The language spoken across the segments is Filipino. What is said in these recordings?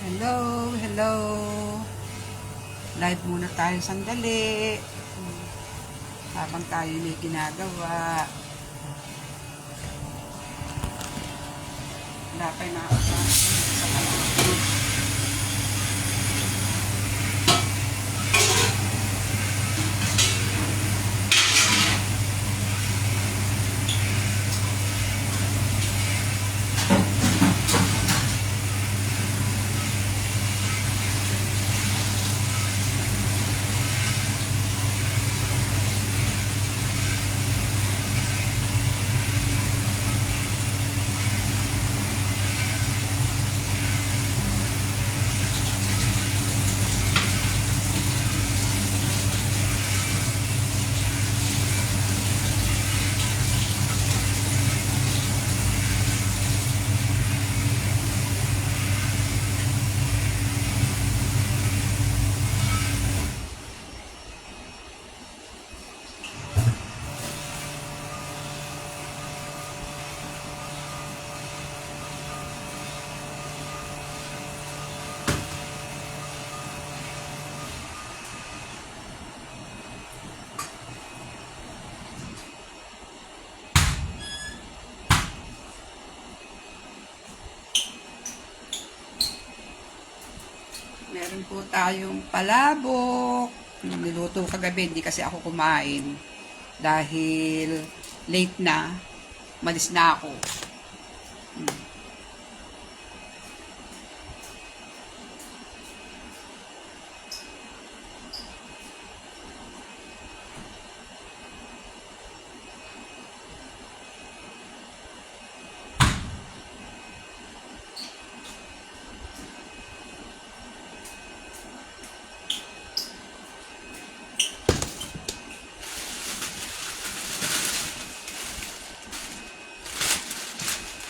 Hello, hello. Live muna tayo sandali. Habang tayo may ginagawa. Wala pa yung nakakasama sa panood. Meron po tayong palabok. Niluto kagabi, hindi kasi ako kumain. Dahil late na, malis na ako.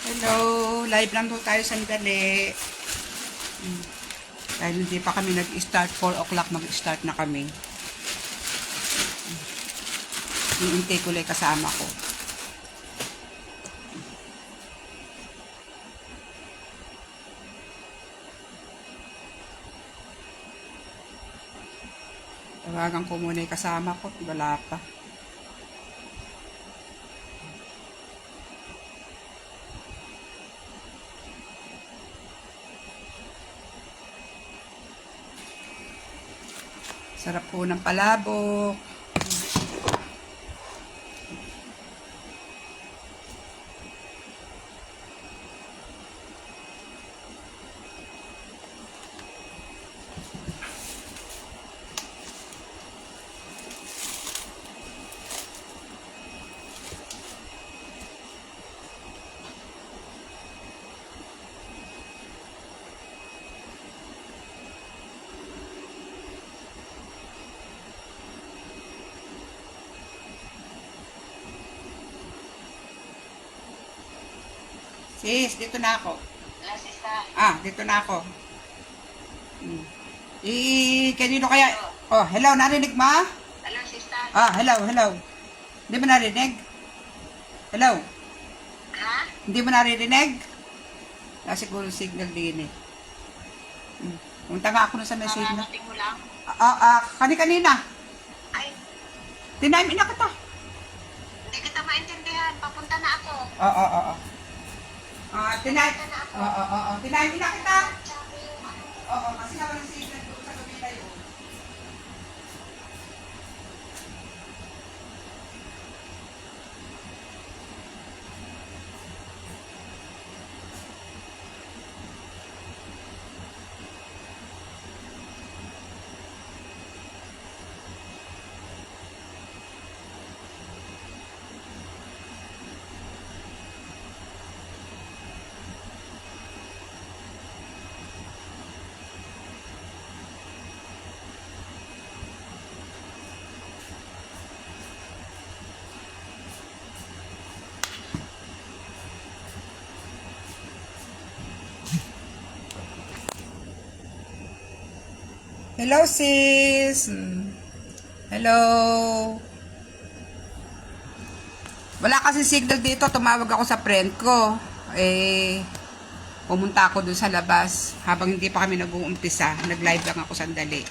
Hello, live lang po tayo sandali. Dahil hindi pa kami nag-start, 4 o'clock mag-start na kami. Iintay ko lang kasama ko. Tawagan ko muna yung kasama ko, wala pa. Sarap po ng palabok. Sis, dito na ako. Dito na ako. Kanino kaya? Oh, hello, narinig mo? Hello, sister. Hello. Hindi mo narinig? Hello? Ha? Hindi mo naririnig? Siguro signal din eh. Punta nga ako na sa message na. Mararating mo lang? Kanina. Ay, Tinamin na kita. hindi kita maintindihan. Papunta na ako. Oo. Tinamin na kita. Oo, kasi nga walang signal doon sa gabi na yun. Hello, sis. Hello. Wala kasi signal dito. Tumawag ako sa friend ko. pumunta ako dun sa labas habang hindi pa kami nag-uumpisa. Nag-live lang ako sandali.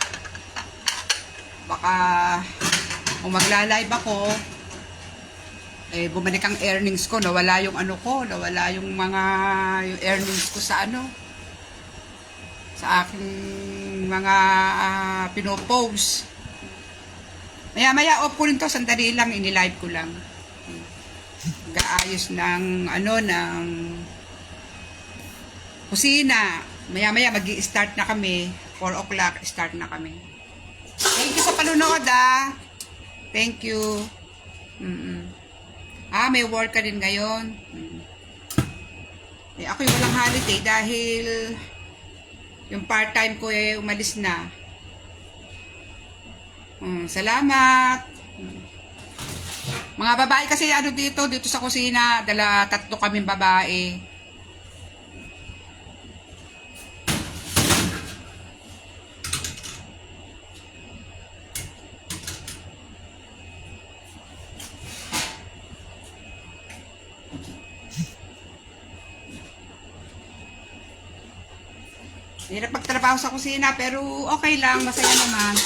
Baka kung magla-live ako, eh, bumalik ang earnings ko, nawala yung ano ko, nawala yung yung earnings ko sa sa aking mga pinopost. Maya-maya off ko rin to, sandali lang, inilive ko lang. Gaayos ng ng kusina. Maya-maya magi-start na kami. 4 o'clock, start na kami. Thank you sa panunood, Thank you. May work ka din ngayon. Eh, ako'y walang holiday dahil yung part-time ko umalis na. Salamat. Mga babae kasi dito sa kusina, tatlo kaming babae. Hirap magtrabaho sa kusina pero okay lang, masaya naman.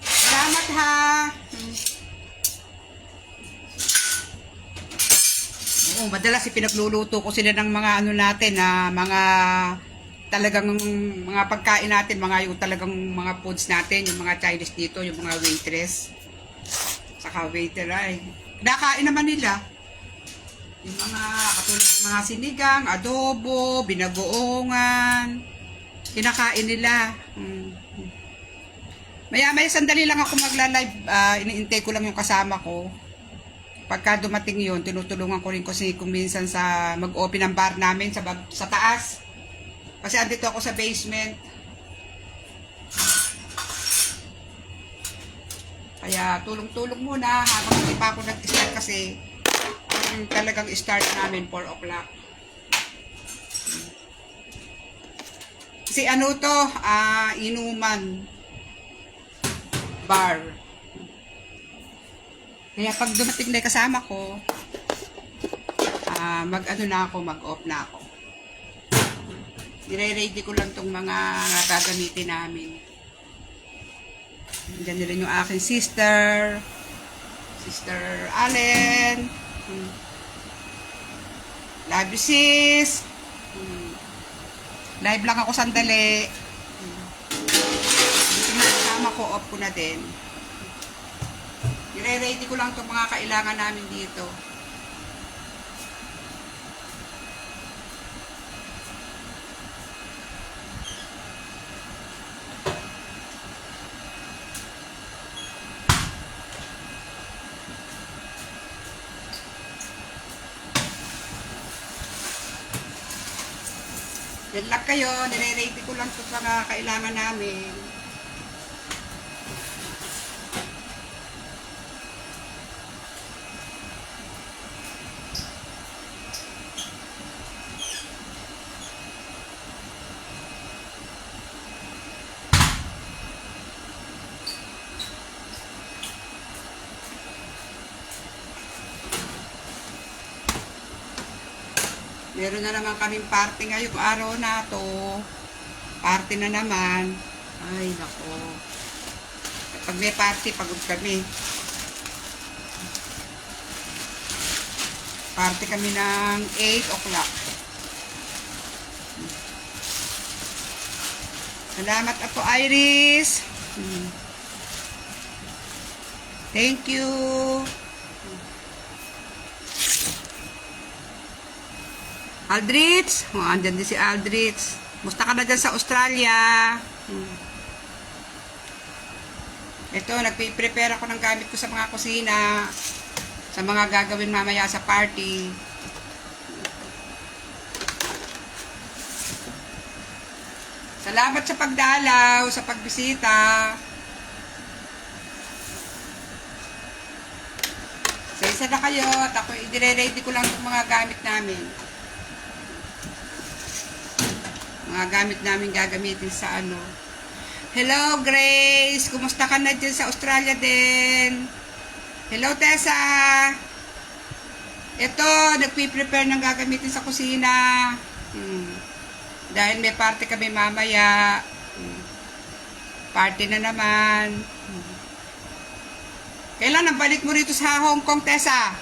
Salamat ha. Oo, madalas pinagluluto ko sila ng mga natin na mga talagang mga pagkain natin, yung talagang mga foods natin, yung mga Chinese dito, yung mga waitress. Saka waiter ay kinakain naman nila. Yung mga katulad ng mga sinigang, adobo, binagoongan. Kinakain nila. Maya-maya sandali lang ako magla-live. Iniintay ko lang yung kasama ko. Pagka dumating yun, tinutulungan ko rin kasi kung minsan sa mag-open ang bar namin sa taas. Kasi andito ako sa basement. Kaya tulong-tulong muna habang hindi pa ako nag-start kasi talagang start namin 4 o'clock. Kasi inuman bar. Kaya pag dumating na kasama ko, mag-off na ako. Nire-ready ko lang tong mga gagamitin namin. Diyan rin yung aking Sister Allen. Love you, sis. Live lang ako sandali. Dito na kasama ko, off ko na din. Nire-ready ko lang itong mga kailangan namin dito. Yan lang kayo, nire-ready ko lang itong mga kailangan namin. Meron na naman kaming party ngayong araw na to. Party na naman. Ay, nako. Pag may party, pagod kami. Party kami ng 8 o'clock. Salamat po, Iris. Thank you. Aldrich, andyan din si Aldrich. Musta ka na dyan sa Australia? Ito, nagpe-prepare ako ng gamit ko sa mga kusina, sa mga gagawin mamaya sa party. Salamat sa pagdalaw, sa pagbisita. Sa isa na kayo, at ako i-ready ko lang yung mga gamit namin. Mga gamit namin gagamitin sa Hello, Grace! Kumusta ka na dyan sa Australia din? Hello, Tessa. Ito, nagpi-prepare ng gagamitin sa kusina. Dahil may party kami mamaya. Party na naman. Kailan ang balik mo rito sa Hong Kong, Tessa?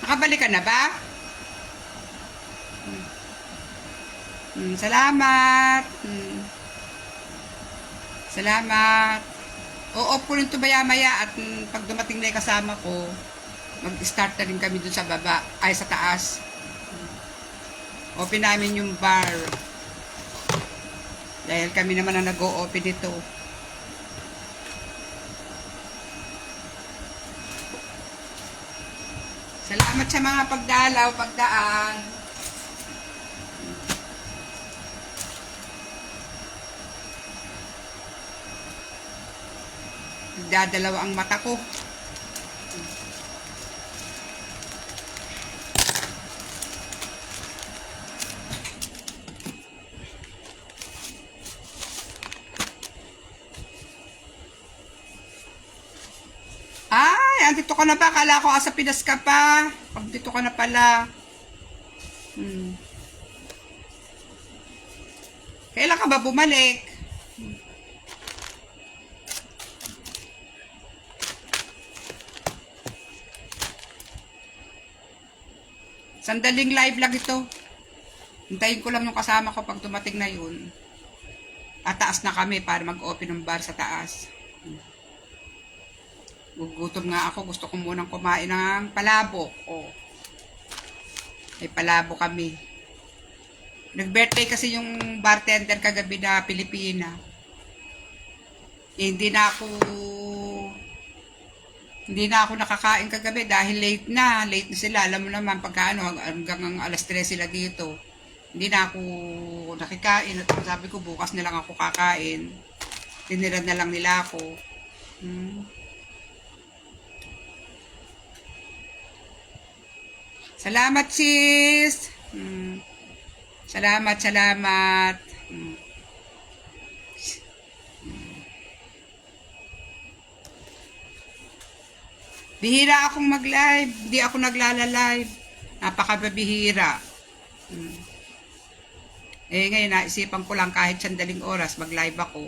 Nakabalik ka na ba? Salamat. Salamat. O-off ko rin ito maya-maya at pag dumating na yung kasama ko, mag-start na rin kami dun sa baba, ay sa taas. Open namin yung bar. Dahil kami naman ang nag-o-open ito. Salamat sa mga pagdalaw, pagdaan. Dadalaw ang mata ko. Ay, andito ka na ba? Kala ko asa Pinas ka pa. Pag dito ka na pala. Kailan ka ba bumalik? Sandaling live lang ito. Hintayin ko lang yung kasama ko pag dumating na yun. At taas na kami para mag-open ng bar sa taas. Gugutom nga ako. Gusto ko munang kumain ng palabok. May palabok kami. Nag-birthday kasi yung bartender kagabi na Pilipina. Hindi na ako nakakain kagabi dahil late na sila. Alam mo naman pagka hanggang alas 3 sila dito. Hindi na ako nakikain at sabi ko bukas na lang ako kakain. Tinira na lang nila ako. Salamat sis. Salamat. Bihira akong mag-live. Hindi ako naglala-live. Napakababihira. Ngayon, naisipan ko lang kahit sandaling oras, mag-live ako.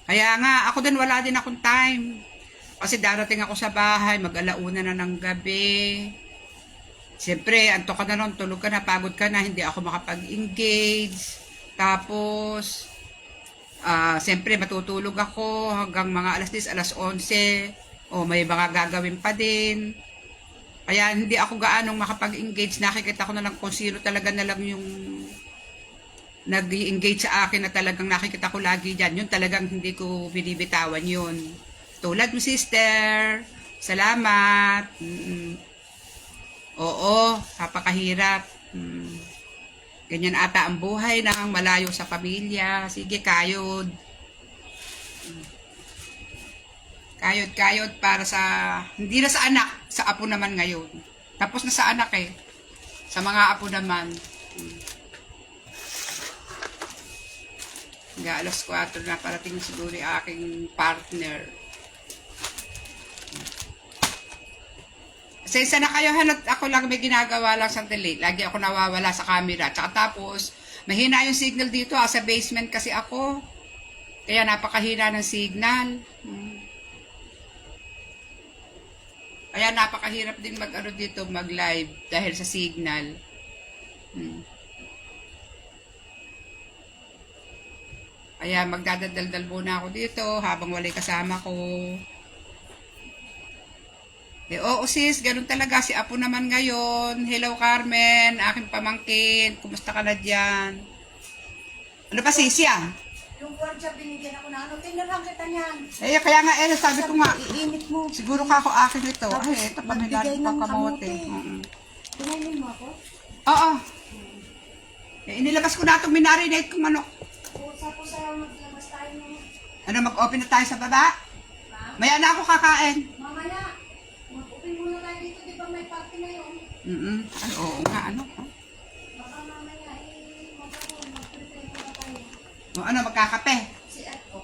Kaya nga, ako din wala din akong time. Kasi darating ako sa bahay, mag-alauna na ng gabi. Siyempre, antok ka na nun, tulog ka na, pagod ka na, hindi ako makapag-engage. Tapos, siyempre, matutulog ako hanggang mga alas 10, alas 11. May mga gagawin pa din. Kaya hindi ako gaanong makapag-engage. Nakikita ko na lang kung sino talaga na lang yung nag-engage sa akin na talagang nakikita ko lagi dyan. Yun talagang hindi ko binibitawan yun. Tulad mo, sister. Salamat. Oo, napakahirap. Ganyan ata ang buhay ng malayo sa pamilya. Sige, kayod. Kayod para sa, hindi na sa anak, sa apo naman ngayon. Tapos na sa anak eh. Sa mga apo naman. Hanggang alas 4 na parating siguro yung aking partner. Sensya na kayo, hanat ako lang may ginagawa lang sandali. Lagi ako nawawala sa camera. Tsaka tapos, mahina yung signal dito. Sa basement kasi ako. Kaya napakahina ng signal. Kaya napakahirap din mag-ano dito, mag-live dahil sa signal. Kaya magdadaldal muna ako dito habang walay kasama ko. Oo sis, ganun talaga. Si Apo naman ngayon. Hello Carmen, aking pamangkin. Kumusta ka na dyan? Ano pa sis yan? Yung kwartsa binigyan ako na ano, tinarang kita niyan. Kaya nga sabi ko nga, Iinit mo. siguro ka ako akin ito. Tapos, Ito pa nagbigay nilalong ng kamote. kamote. Kumainin mo ako? Oo. Inilabas ko na itong minarinate kong manok. Tapos maglabas tayo ng... Ano, mag-open na tayo sa baba? Maya na ako kakain. Mamaya, mag-open muna tayo dito, di ba may party na yun? Ay, oo nga, ano. Baka mamaya O ano, magkakape? Si Eto.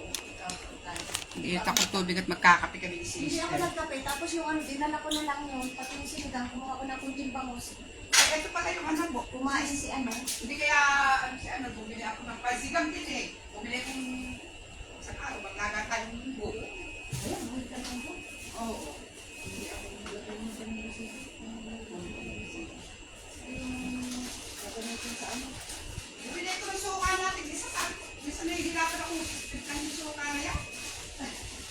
Iit ako tubig at magkakape kami ni Hindi ako sister. nagkape. Tapos yung ano, dinala ko na lang yun. Pati yung sinigang, kumuha ko ng kunting bangus. Ay, ito pala yung ano, Kumain si ano. hindi kaya, si ano, bumili ako ng pasigang din eh. Bumili akong, sa araw, maglaga tayong buko. Ayan, buhay ka lang po. Oo. Gagamitin sa ano. Bumili ko ng suka natin. Isa na hihirapan ako. Isang yung suka na yan.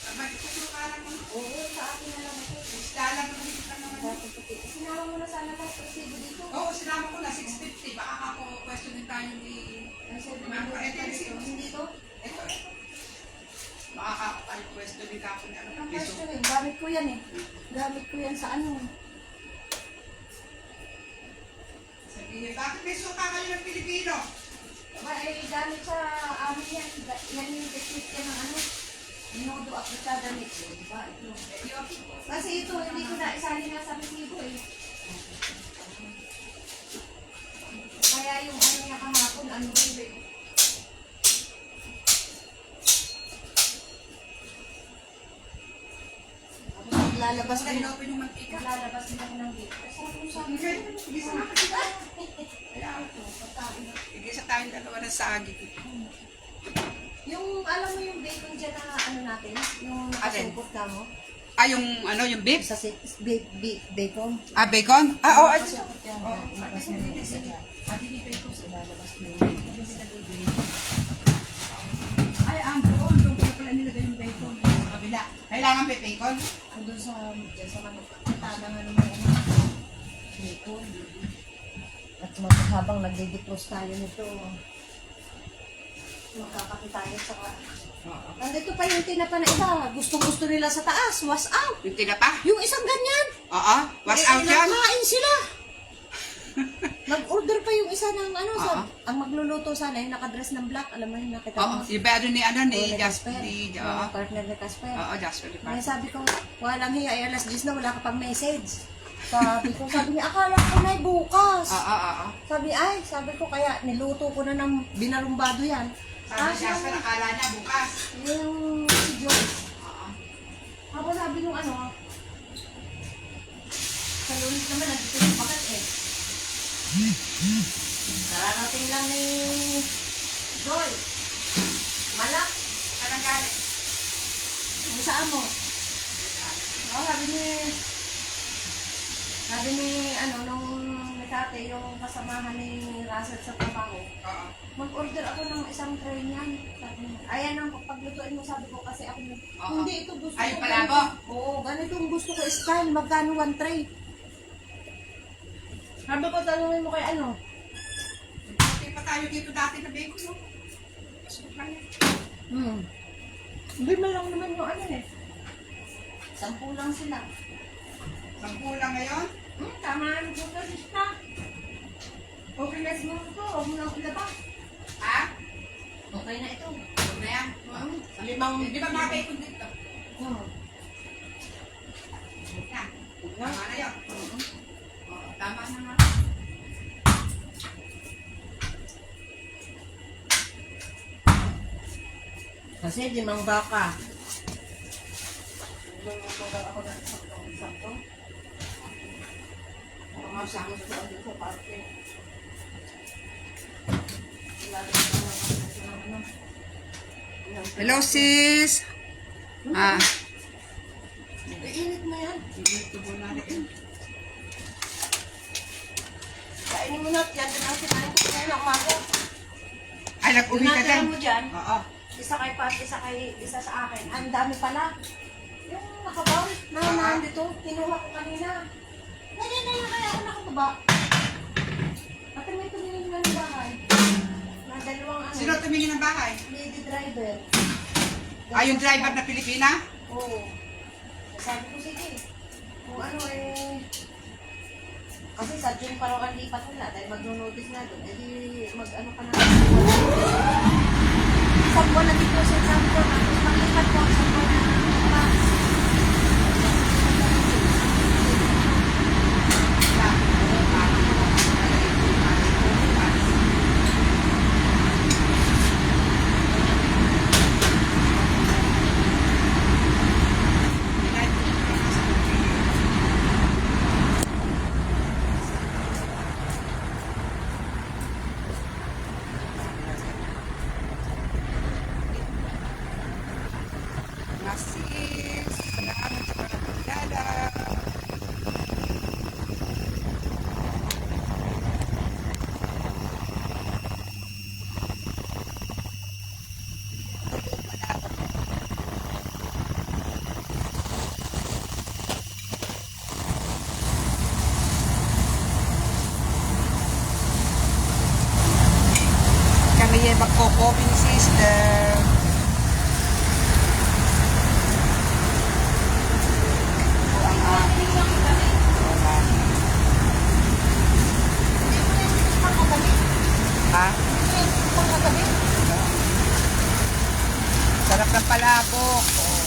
Sabay ko suka lang mo. Oo, sa akin na lang ito. Isda lang naman ito naman. Dapat puti. Sinama mo na sana tayo sa resibo dito. Oo, sinama ko na 650. Baka ako questionin tayo ni... Ay, sabi mo, hindi to. Ito. Baka ako tayo questionin ka ako ni ano. Ang Piso. question eh, gamit ko yan eh. Gamit ko yan sa ano. Sabihin, bakit may suka kayo ng Pilipino? Aba, eh, gamit sa amin yan. Yan yung technique yan ng ano. Minudo apritada mix eh, di ba? Ito. Kasi ito, hindi ko na isali na sa resibo eh. Kaya yung ano niya kahapon, ano rin eh. Tapos lalabas Basta din inopen yung mantika. lalabas din ako ng gate. Kasi ako sa akin. Sige, sama ka dito. Kaya ako. Igisa tayong dalawa ng sagi. Yung, alam mo yung bacon dyan na ano natin? Yung nakasupot ka mo? Ah, yung ano, yung beef? Sa bacon. Ah, bacon? Ah, oo. Nakasupot yan. Ilabas mo yung isa dyan. Ilalabas mo yung Ay, ang doon. Doon ko na pala nilagay yung bacon. Sa kabila. Kailangan may bacon? andun sa, dyan sa manok. Tada nga naman yung bacon. At habang nagde-defrost tayo nito, magkakape tayo sa Oo. nandito pa yung tinapa na iba. Gustong-gusto nila sa taas. Was out. Yung tinapa? Yung isang ganyan. Oo. Was out yan? Nakain sila. Nag-order pa yung isa ng ano. Oo. Ang magluluto sana yung nakadress ng black. Alam mo yung nakita Oo. mo. Yung ba ano ni, ano, ni Oo, Jasper? Casper. Oo. Yung partner ni Casper. Oo, Jasper. Kaya sabi ko, walang hiya. Ay alas 10 na wala ka pang message. Sabi niya, akala ko na bukas. Oo. Sabi ko, kaya niluto ko na ng binalumbado yan. Sabi ni Jasper, akala niya bukas. Yung si George. Oo. Ako sabi nung ano, sa lunes naman, nandito yung bakat eh. Nararating lang ni Joy. Malak. Anong galit? Ang saan mo? Oo, sabi ni, ano, nung tate, yung kasamahan ni Russell sa trabaho, Oo. mag-order ako ng isang tray niyan. Sabi niya, ayan ang paglutuin mo, sabi ko, kasi ako, Oo. hindi ito gusto Ay, ko. palabo? Oo, ganito yung gusto ko style, magkano one tray? Sabi ko, tanungin mo kay ano? Hindi pa tayo dito dati na bacon, no? Masarap lang yan. Hindi man lang naman yung ano eh. 10 lang sila. 10 lang ngayon? Tama na po na sista. Okay na siguro ito, huwag mo lang ilabas. Ha? Okay na ito. Huwag na yan. Sa limang Di ba mga bacon dito? Oo. Huwag na. Tama na yun. Oo, tama na nga. Kasi limang baka. Mga usama sa parke. Hello, sis. Ah, Init mo yan. dito po natin. Kainin mo na. Yan din ang kinain ko ngayon ng umaga. Ay, nag-uwi ka Natira din. mo dyan. Oo. Isa kay Pat, isa sa akin. Ang dami pala. Yung nakabaw na nandito, kinuha ko kanina. Ganyan na lang kaya ako nakababa. At may tumingin nga ng bahay. Na dalawang ano. Sino tumingin ng bahay? Lady driver. Ah, yung driver na Pilipina? Oo. Sabi ko, sige. Kung ano eh. Kasi sa June pa raw ang lipat nila dahil mag-notice na doon. Eh di mag-ano ka na. Isang buwan na dito sa sabi ko. Tapos maglipat ko ang isang buwan na. ay magko-coffee ni sister. Ito ang aking wala. Ha? Sarap ng palabok. Oh.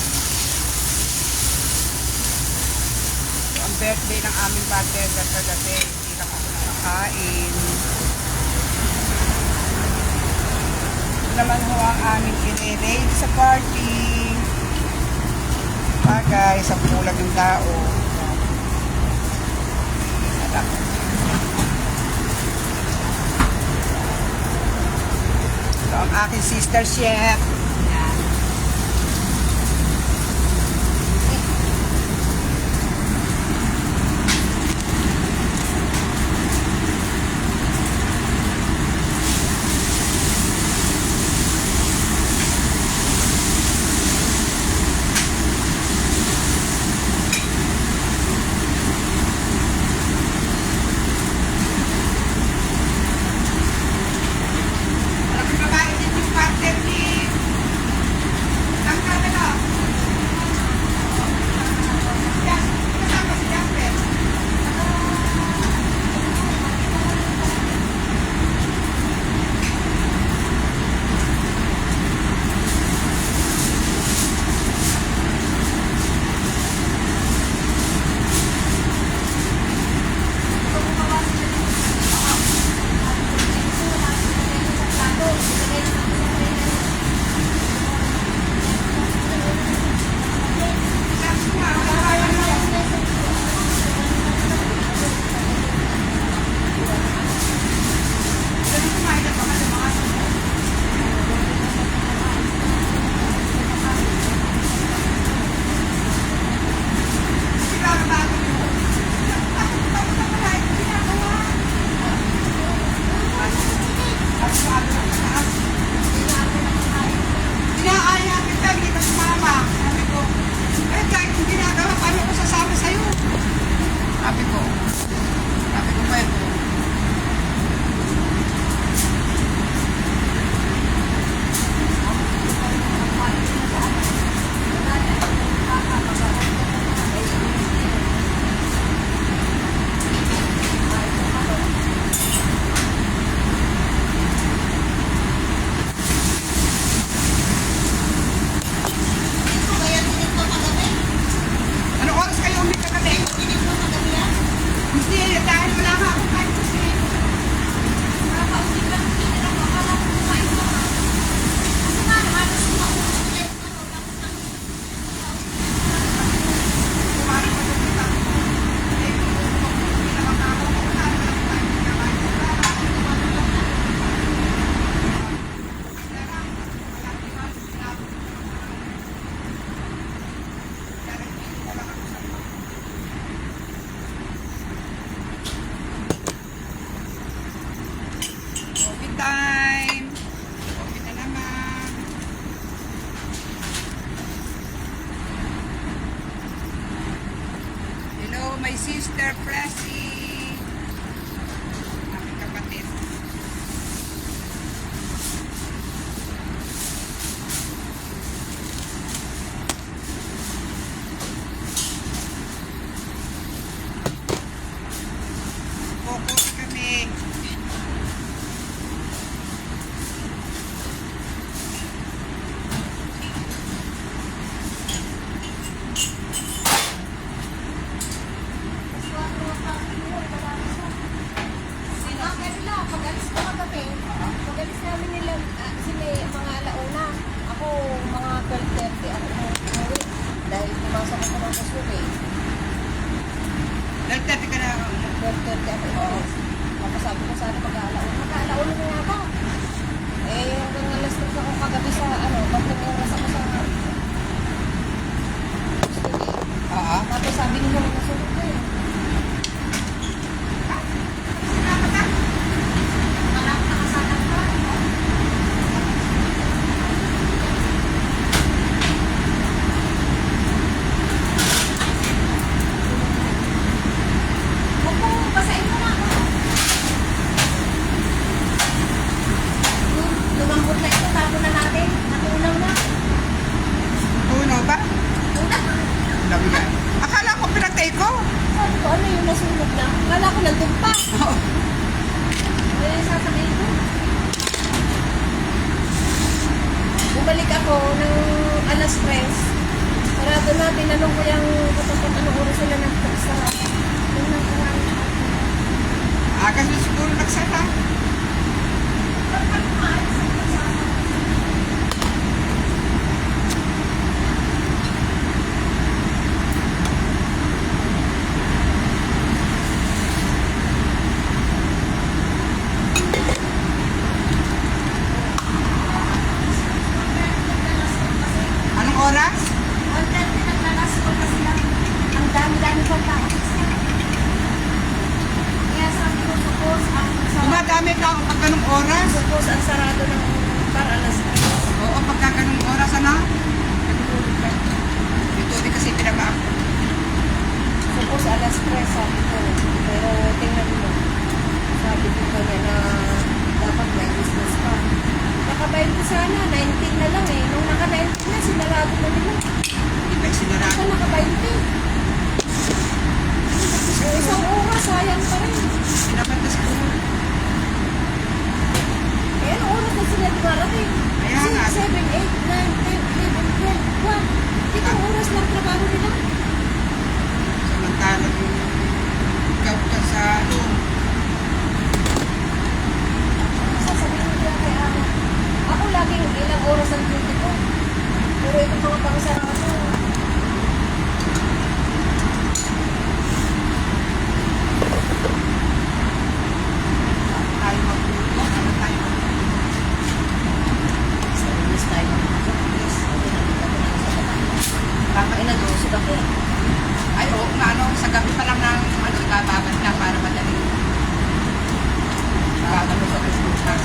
Ito ang birthday ng aming bartender kagabi. Hindi lang ako nakakain. Ito naman ho ang aming i-arrange sa party. Bagay, sa pulag ng tao. Sarap. Ito ang aking sister chef. Yan. Malaking babae din yung partner ni ang kabila. Kasama si Jasper. Inaaya kita, hindi ka sumama. Sabi ko, eh kahit kung ginagawa, paano ko sasama sa'yo? Sabi ko pwede. Anong oras kayo ulit kagabi? Hindi, dahil wala nga ako kahit kasi. Kumain ko sa kita. Hindi, hindi na makakaw ko. Wala na lang tayo. Kinabahin ko na. Coffee time. Coffee na naman. Hello, my sister Pressy. Aking kapatid. Coffee kami. Pag-alis ko kagabi, pag-alis namin nila, kasi may mga alauna. Ako, mga 12:30 ako umuwi. Dahil pumasok ako ng kasubi. Nagtati ka na. 12:30 ako umuwi. Tapos sabi ko sana mag-alauna. Mag-alauna na nga ba? Eh, hanggang alas 3 ako kagabi sa, pagdating oras ako sa kasubi. Oo. Tapos sabi nila, nasunog ko yun. Marami nakasanak pa. Opo, basahin mo na ako. ako ng alas 3. Sarado na, tinanong ko yung katapat anong oras sila nagtagsara. Yung nagkaraan na ako. Agas na siguro nagsara. Anong oras? Ang dami naglalas ko kasi lang. Ang dami-dami pa tao. Kaya sabi ko, suppose ang sarado. Dumadami ka pag ganong oras. Suppose ang sarado ng bar alas 3. Oo, pagka ganong oras, ano? Ito din kasi pinabaan ko. Suppose alas 3 sabi ko. Pero tingnan mo. Sabi ko kanya na dapat may business pa. Nakabayad ko sana, 19 na lang eh. Nung naka-19 na, sinarado na nila. Hindi ba sinara? Ako naka-20. Isang oras, sayang pa rin. Pinabatas ko. Eh, anong oras na sila dumarating? Kaya nga. 7, 8, 9, 10, 11, 12, 1. Itong oras lang trabaho nila. Samantalang ikaw ka sa ano. Sasabihin ko yan kay Ana. Ako laging ilang oras ang duty ko. Pero itong mga pangsarado. Tayo magpulo. Ano tayo magpulo? Sa ilis tayo ng mga yes. Okay na dito ko lang sa batas. Baka inadosig ako. Ay, oo nga, ano, sa gabi pa lang ng, ano, ibababad na para madali. Ibababad sa bukas.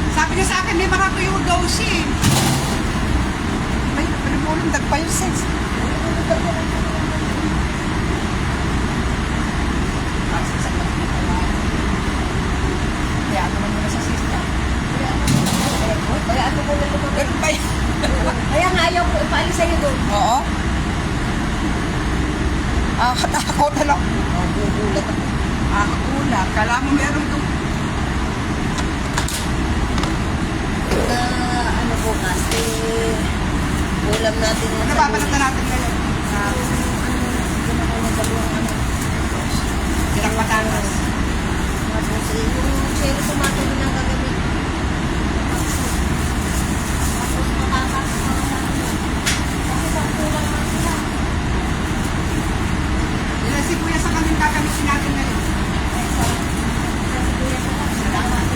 Sabi niya sa akin, may mga tuyo daw siya. Ay, pinagulong dagpa yung sense. Kaya ano naman muna sa sister. Kaya ano ko na lumabas. Ganun ba yun? Kaya nga ayaw ko ipaalis sa'yo doon. Oo. Katakot na lang. Gugulat ako. Ulat. Kala mo meron itong Na ano bukas, ulam natin yung nababalatan natin ngayon. Silang patatas. Tapos yung cherry tomato din ang gagamit. Tapos patatas kasi sa kulang lang sila. Ilan si Kuya sa kaming kakamitin natin ngayon. Sa sibuyas na lang. Salamat.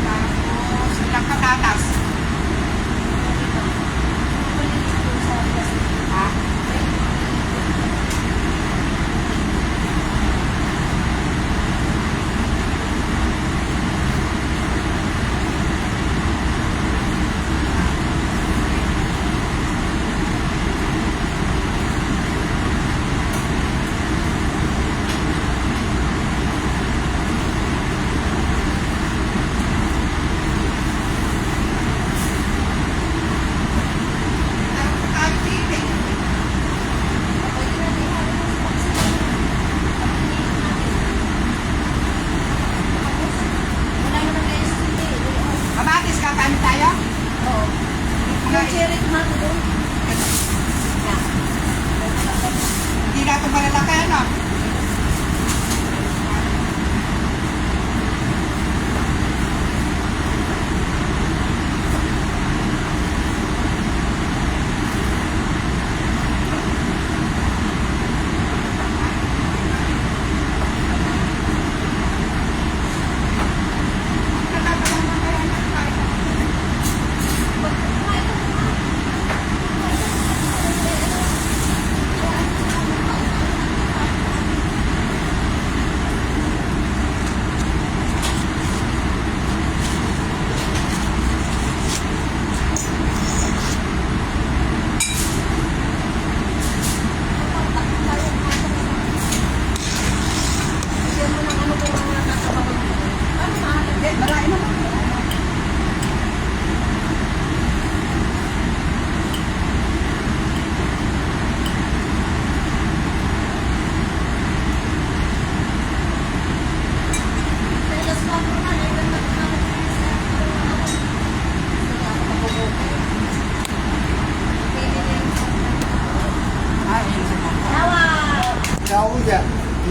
Tapos silang patatas. Ha? Tayo dito. Wala naman kayo sa hindi. Kamatis, kakain tayo? Oo. Mga Yung cherry tomato doon. Yeah. hindi na ito malalaki, ano?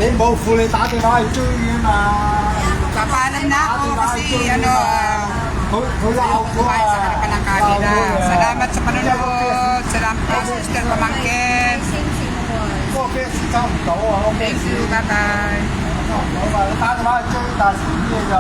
你冇負你打電話去追啊嘛， Papaalam na ako kasi ano, 佢鬧我 kumain sa 啊 harapan ng camera. Salamat sa panonood. Salamat po, Sister Pamangkin. 嗰個 fans 收唔到啊，我 Thank you. Bye-bye. 你打電話去追，但係少嘢咋。